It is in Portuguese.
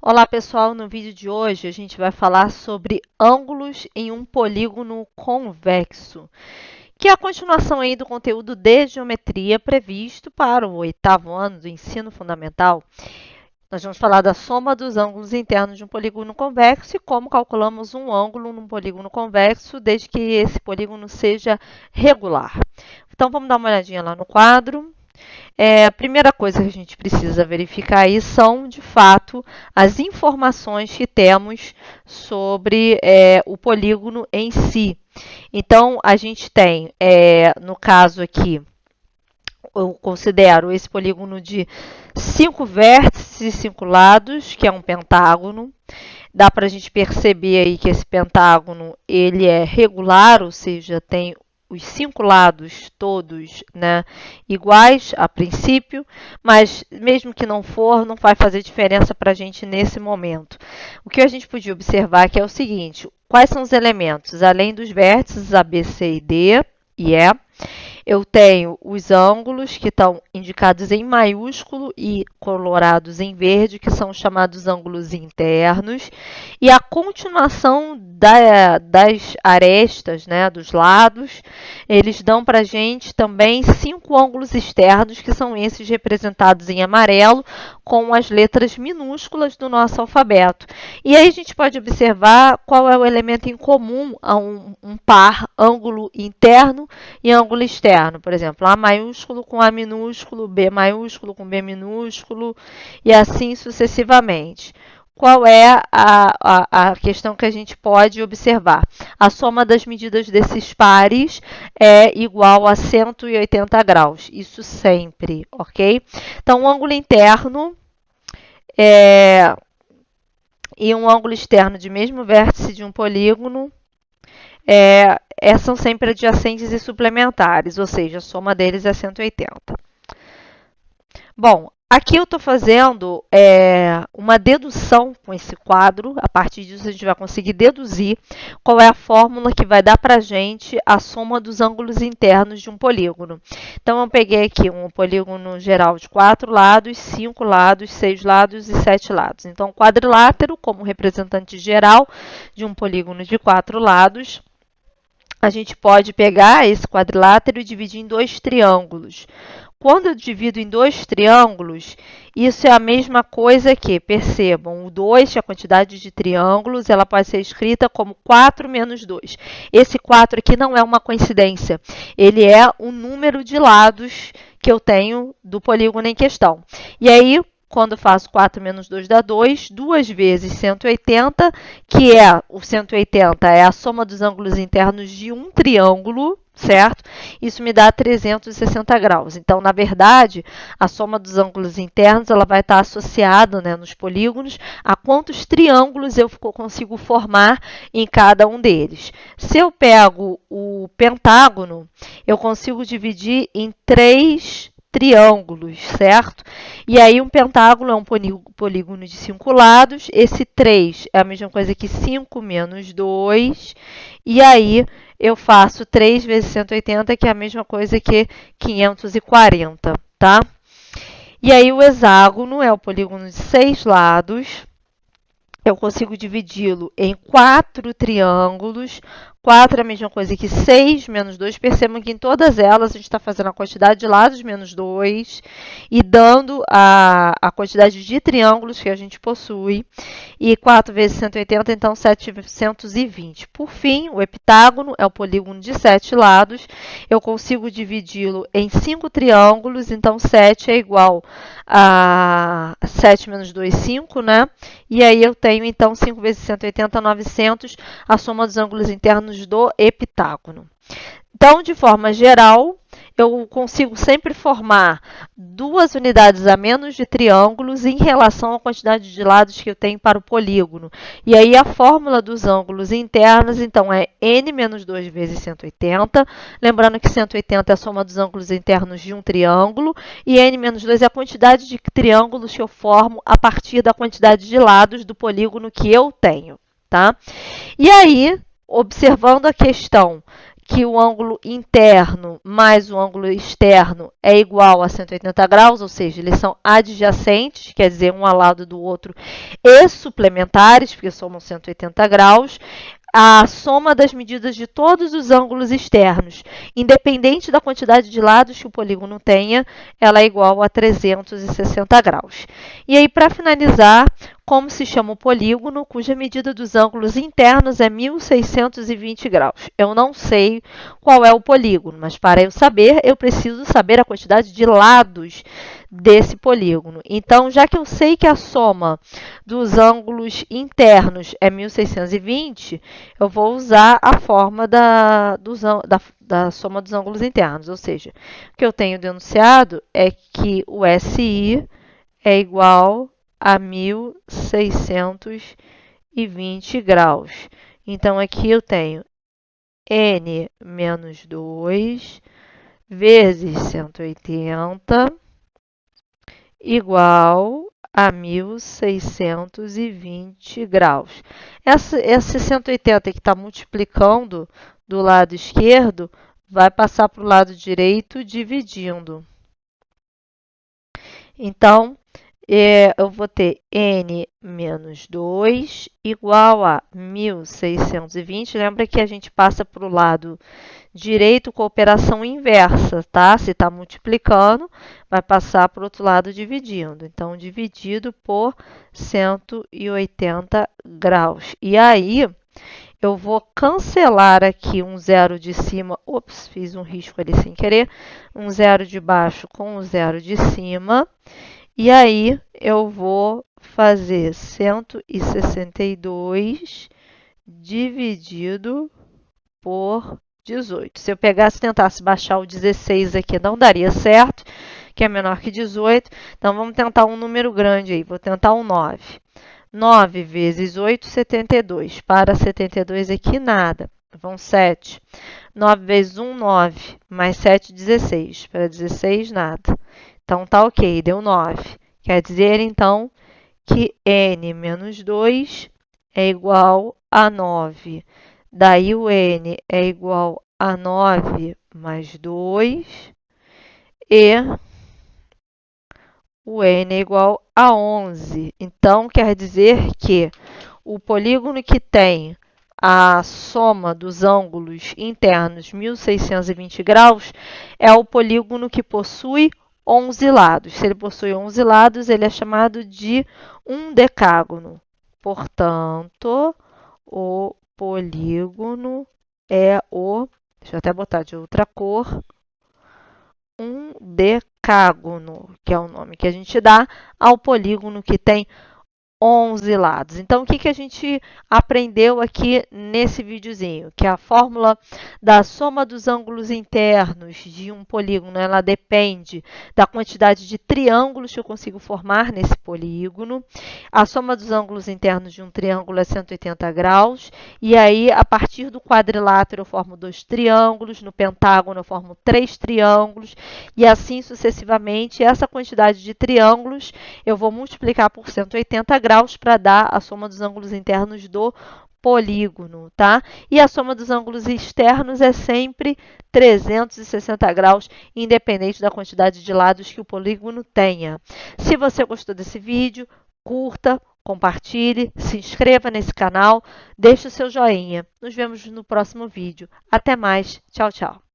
Olá pessoal, no vídeo de hoje a gente vai falar sobre ângulos em um polígono convexo, que é a continuação aí do conteúdo de geometria previsto para o 8º ano do ensino fundamental. Nós vamos falar da soma dos ângulos internos de um polígono convexo e como calculamos um ângulo num polígono convexo, desde que esse polígono seja regular. Então vamos dar uma olhadinha lá no quadro. A primeira coisa que a gente precisa verificar aí são, de fato, as informações que temos sobre o polígono em si. Então, a gente tem, no caso aqui, eu considero esse polígono de 5 vértices e 5 lados, que é um pentágono. Dá para a gente perceber aí que esse pentágono ele é regular, ou seja, tem os 5 lados todos, né, iguais a princípio, mas mesmo que não for, não vai fazer diferença para a gente nesse momento. O que a gente podia observar aqui é o seguinte: quais são os elementos? Além dos vértices A, B, C e D e E, eu tenho os ângulos que estão indicados em maiúsculo e colorados em verde, que são chamados ângulos internos, e a continuação das arestas, né, dos lados, eles dão para a gente também 5 ângulos externos, que são esses representados em amarelo, com as letras minúsculas do nosso alfabeto. E aí a gente pode observar qual é o elemento em comum a um par ângulo interno e ângulo externo. Por exemplo, A maiúsculo com A minúsculo, B maiúsculo com B minúsculo e assim sucessivamente. Qual é a questão que a gente pode observar? A soma das medidas desses pares é igual a 180 graus. Isso sempre, ok? Então, um ângulo interno e um ângulo externo de mesmo vértice de um polígono são sempre adjacentes e suplementares, ou seja, a soma deles é 180. Bom, aqui eu estou fazendo uma dedução com esse quadro. A partir disso, a gente vai conseguir deduzir qual é a fórmula que vai dar para a gente a soma dos ângulos internos de um polígono. Então, eu peguei aqui um polígono geral de 4 lados, 5 lados, 6 lados e 7 lados. Então, quadrilátero, como representante geral de um polígono de 4 lados, a gente pode pegar esse quadrilátero e dividir em 2 triângulos. Quando eu divido em 2 triângulos, isso é a mesma coisa que, percebam, o 2, que é a quantidade de triângulos, ela pode ser escrita como 4 menos 2. Esse 4 aqui não é uma coincidência, ele é o número de lados que eu tenho do polígono em questão. E aí, quando eu faço 4 menos 2 dá 2, 2 vezes 180, que o 180 é a soma dos ângulos internos de um triângulo, certo? Isso me dá 360 graus. Então, na verdade, a soma dos ângulos internos ela vai estar associada, né, nos polígonos a quantos triângulos eu consigo formar em cada um deles. Se eu pego o pentágono, eu consigo dividir em 3 triângulos, certo? E aí um pentágono é um polígono de 5 lados, esse 3 é a mesma coisa que 5 menos 2, e aí eu faço 3 vezes 180, que é a mesma coisa que 540, tá? E aí o hexágono é o polígono de 6 lados, eu consigo dividi-lo em 4 triângulos. 4 é a mesma coisa que 6 menos 2. Percebam que em todas elas a gente está fazendo a quantidade de lados menos 2 e dando a quantidade de triângulos que a gente possui. E 4 vezes 180, então 720. Por fim, o heptágono é o polígono de 7 lados. Eu consigo dividi-lo em 5 triângulos, então 7 é igual a 7 menos 2, 5, né? E aí eu tenho, então, 5 vezes 180, 900, a soma dos ângulos internos do heptágono. Então, de forma geral, eu consigo sempre formar 2 unidades a menos de triângulos em relação à quantidade de lados que eu tenho para o polígono. E aí a fórmula dos ângulos internos, então, é n menos 2 vezes 180. Lembrando que 180 é a soma dos ângulos internos de um triângulo. E n menos 2 é a quantidade de triângulos que eu formo a partir da quantidade de lados do polígono que eu tenho, tá? E aí, observando a questão que o ângulo interno mais o ângulo externo é igual a 180 graus, ou seja, eles são adjacentes, quer dizer, um ao lado do outro, e suplementares, porque somam 180 graus. A soma das medidas de todos os ângulos externos, independente da quantidade de lados que o polígono tenha, ela é igual a 360 graus. E aí, para finalizar, como se chama o polígono cuja medida dos ângulos internos é 1620 graus? Eu não sei qual é o polígono, mas para eu saber, eu preciso saber a quantidade de lados desse polígono. Então, já que eu sei que a soma dos ângulos internos é 1620, eu vou usar a forma da soma dos ângulos internos. Ou seja, o que eu tenho denunciado é que o SI é igual a 1620 graus. Então, aqui eu tenho N menos 2 vezes 180 igual a 1620 graus. Esse 180 que está multiplicando do lado esquerdo vai passar para o lado direito dividindo. Então, eu vou ter N menos 2 igual a 1620. Lembra que a gente passa para o lado direito com operação inversa, tá? Se está multiplicando, vai passar para o outro lado dividindo. Então, dividido por 180 graus. E aí, eu vou cancelar aqui um zero de cima. Ops, fiz um risco ali sem querer. Um zero de baixo com um zero de cima. E aí, eu vou fazer 162 dividido por 18. Se eu pegasse e tentasse baixar o 16 aqui, não daria certo, que é menor que 18. Então, vamos tentar um número grande aí. Vou tentar um 9. 9 vezes 8, 72. Para 72 aqui, nada. Vão 7. 9 vezes 1, 9. Mais 7, 16. Para 16, nada. Então, tá ok, deu 9. Quer dizer, então, que N menos 2 é igual a 9. Daí, o N é igual a 9 mais 2. E o N é igual a 11. Então, quer dizer que o polígono que tem a soma dos ângulos internos 1620 graus é o polígono que possui 11 lados. Se ele possui 11 lados, ele é chamado de um decágono. Portanto, o polígono é o... Deixa eu até botar de outra cor. Um decágono, que é o nome que a gente dá ao polígono que tem 11 lados. Então, o que a gente aprendeu aqui nesse videozinho? Que a fórmula da soma dos ângulos internos de um polígono, ela depende da quantidade de triângulos que eu consigo formar nesse polígono. A soma dos ângulos internos de um triângulo é 180 graus. E aí, a partir do quadrilátero, eu formo 2 triângulos. No pentágono, eu formo 3 triângulos. E assim sucessivamente. Essa quantidade de triângulos, eu vou multiplicar por 180 graus para dar a soma dos ângulos internos do polígono, tá? E a soma dos ângulos externos é sempre 360 graus, independente da quantidade de lados que o polígono tenha. Se você gostou desse vídeo, curta, compartilhe, se inscreva nesse canal, deixe o seu joinha. Nos vemos no próximo vídeo. Até mais. Tchau, tchau.